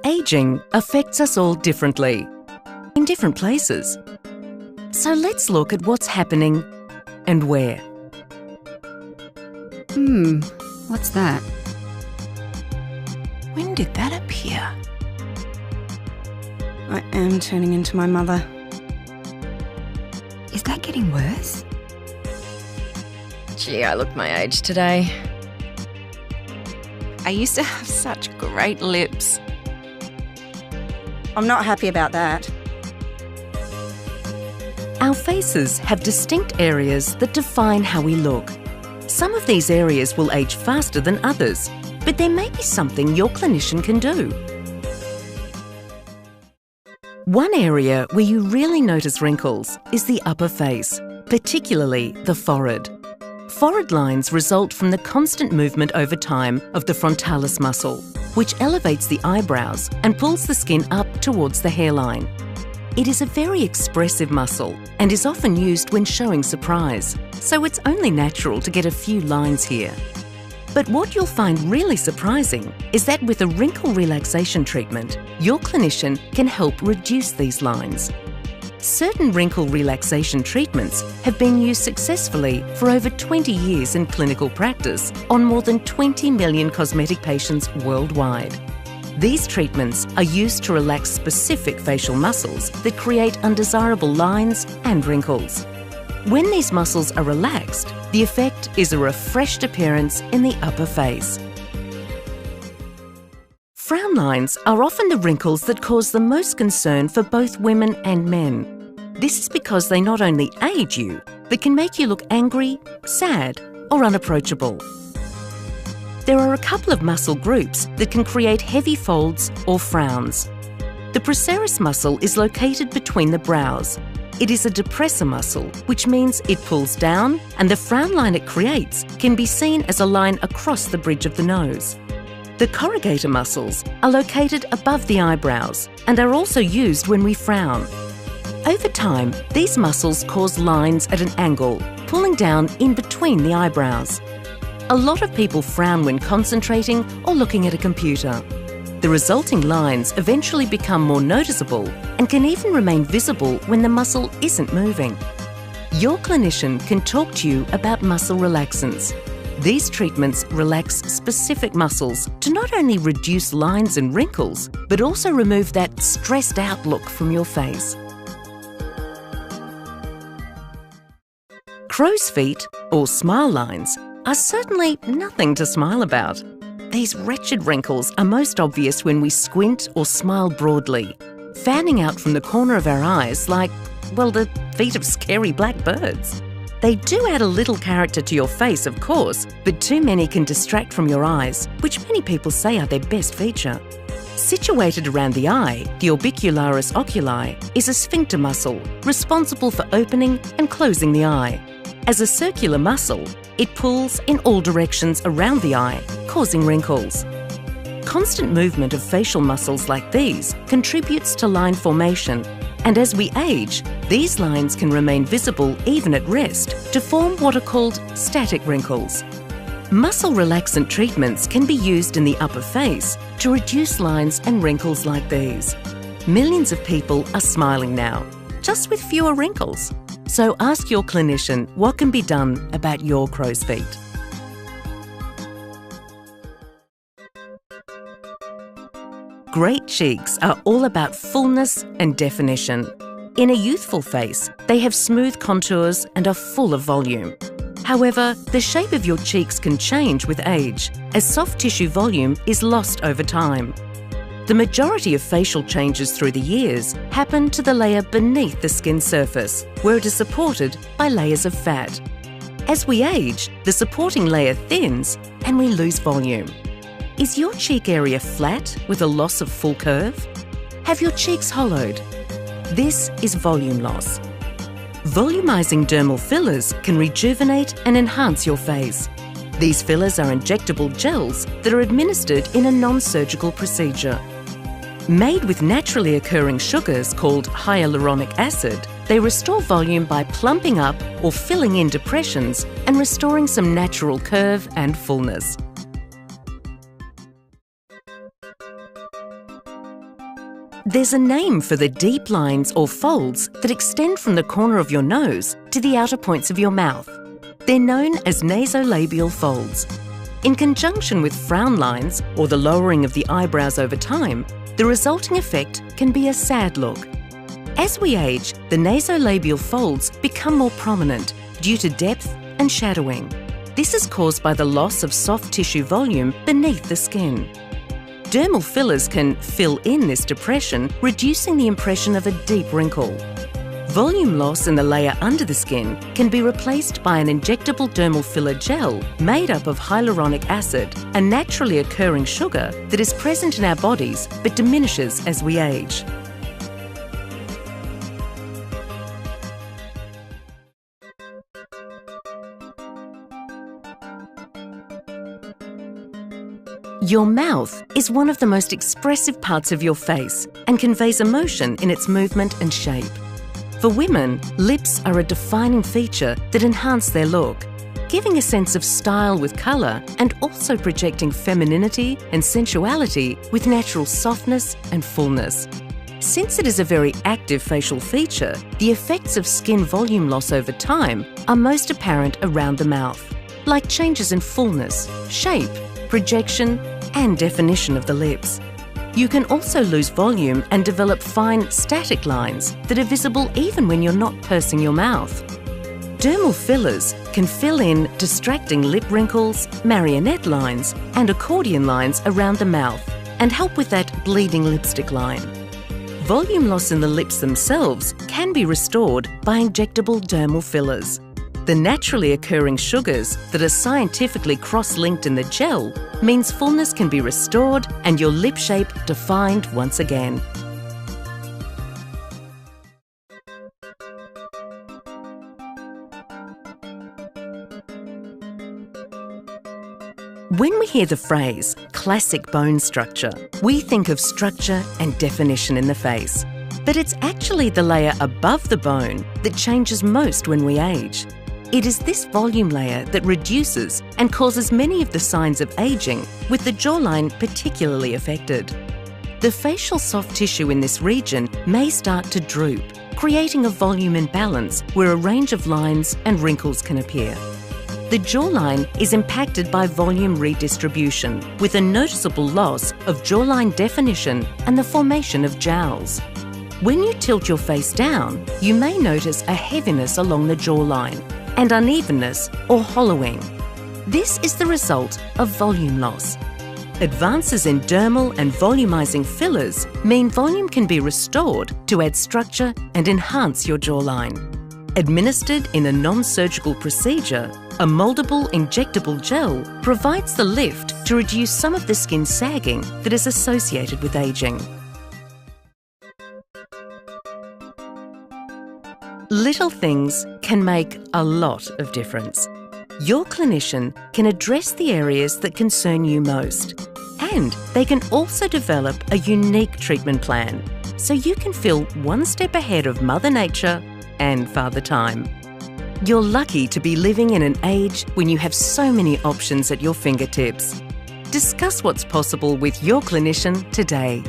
Aging affects us all differently, in different places. So let's look at what's happening and where. What's that? When did that appear? I am turning into my mother. Is that getting worse? Gee, I look my age today. I used to have such great lips. I'm not happy about that. Our faces have distinct areas that define how we look. Some of these areas will age faster than others, but there may be something your clinician can do. One area where you really notice wrinkles is the upper face, particularly the forehead. Forehead lines result from the constant movement over time of the frontalis muscle, which elevates the eyebrows and pulls the skin up towards the hairline. It is a very expressive muscle and is often used when showing surprise, so it's only natural to get a few lines here. But what you'll find really surprising is that with a wrinkle relaxation treatment, your clinician can help reduce these lines. Certain wrinkle relaxation treatments have been used successfully for over 20 years in clinical practice on more than 20 million cosmetic patients worldwide. These treatments are used to relax specific facial muscles that create undesirable lines and wrinkles. When these muscles are relaxed, the effect is a refreshed appearance in the upper face. Frown lines are often the wrinkles that cause the most concern for both women and men. This is because they not only age you, but can make you look angry, sad, or unapproachable. There are a couple of muscle groups that can create heavy folds or frowns. The procerus muscle is located between the brows. It is a depressor muscle, which means it pulls down, and the frown line it creates can be seen as a line across the bridge of the nose. The corrugator muscles are located above the eyebrows and are also used when we frown. Over time, these muscles cause lines at an angle, pulling down in between the eyebrows. A lot of people frown when concentrating or looking at a computer. The resulting lines eventually become more noticeable and can even remain visible when the muscle isn't moving. Your clinician can talk to you about muscle relaxants. These treatments relax specific muscles to not only reduce lines and wrinkles, but also remove that stressed out look from your face. Crow's feet, or smile lines, are certainly nothing to smile about. These wretched wrinkles are most obvious when we squint or smile broadly, fanning out from the corner of our eyes like, well, the feet of scary black birds. They do add a little character to your face, of course, but too many can distract from your eyes, which many people say are their best feature. Situated around the eye, the orbicularis oculi is a sphincter muscle responsible for opening and closing the eye. As a circular muscle, it pulls in all directions around the eye, causing wrinkles. Constant movement of facial muscles like these contributes to line formation, and as we age, these lines can remain visible even at rest to form what are called static wrinkles. Muscle relaxant treatments can be used in the upper face to reduce lines and wrinkles like these. Millions of people are smiling now, just with fewer wrinkles. So ask your clinician what can be done about your crow's feet. Great cheeks are all about fullness and definition. In a youthful face, they have smooth contours and are full of volume. However, the shape of your cheeks can change with age, as soft tissue volume is lost over time. The majority of facial changes through the years happen to the layer beneath the skin surface, where it is supported by layers of fat. As we age, the supporting layer thins and we lose volume. Is your cheek area flat with a loss of full curve? Have your cheeks hollowed? This is volume loss. Volumizing dermal fillers can rejuvenate and enhance your face. These fillers are injectable gels that are administered in a non-surgical procedure. Made with naturally occurring sugars called hyaluronic acid, they restore volume by plumping up or filling in depressions and restoring some natural curve and fullness. There's a name for the deep lines or folds that extend from the corner of your nose to the outer points of your mouth. They're known as nasolabial folds. In conjunction with frown lines or the lowering of the eyebrows over time, the resulting effect can be a sad look. As we age, the nasolabial folds become more prominent due to depth and shadowing. This is caused by the loss of soft tissue volume beneath the skin. Dermal fillers can fill in this depression, reducing the impression of a deep wrinkle. Volume loss in the layer under the skin can be replaced by an injectable dermal filler gel made up of hyaluronic acid, a naturally occurring sugar that is present in our bodies but diminishes as we age. Your mouth is one of the most expressive parts of your face and conveys emotion in its movement and shape. For women, lips are a defining feature that enhance their look, giving a sense of style with colour and also projecting femininity and sensuality with natural softness and fullness. Since it is a very active facial feature, the effects of skin volume loss over time are most apparent around the mouth, like changes in fullness, shape, projection, and definition of the lips. You can also lose volume and develop fine, static lines that are visible even when you're not pursing your mouth. Dermal fillers can fill in distracting lip wrinkles, marionette lines, and accordion lines around the mouth and help with that bleeding lipstick line. Volume loss in the lips themselves can be restored by injectable dermal fillers. The naturally occurring sugars that are scientifically cross-linked in the gel means fullness can be restored and your lip shape defined once again. When we hear the phrase classic bone structure, we think of structure and definition in the face. But it's actually the layer above the bone that changes most when we age. It is this volume layer that reduces and causes many of the signs of ageing, with the jawline particularly affected. The facial soft tissue in this region may start to droop, creating a volume imbalance where a range of lines and wrinkles can appear. The jawline is impacted by volume redistribution, with a noticeable loss of jawline definition and the formation of jowls. When you tilt your face down, you may notice a heaviness along the jawline and unevenness or hollowing. This is the result of volume loss. Advances in dermal and volumizing fillers mean volume can be restored to add structure and enhance your jawline. Administered in a non-surgical procedure, a moldable injectable gel provides the lift to reduce some of the skin sagging that is associated with aging. Little things can make a lot of difference. Your clinician can address the areas that concern you most, and they can also develop a unique treatment plan so you can feel one step ahead of Mother Nature and Father Time. You're lucky to be living in an age when you have so many options at your fingertips. Discuss what's possible with your clinician today.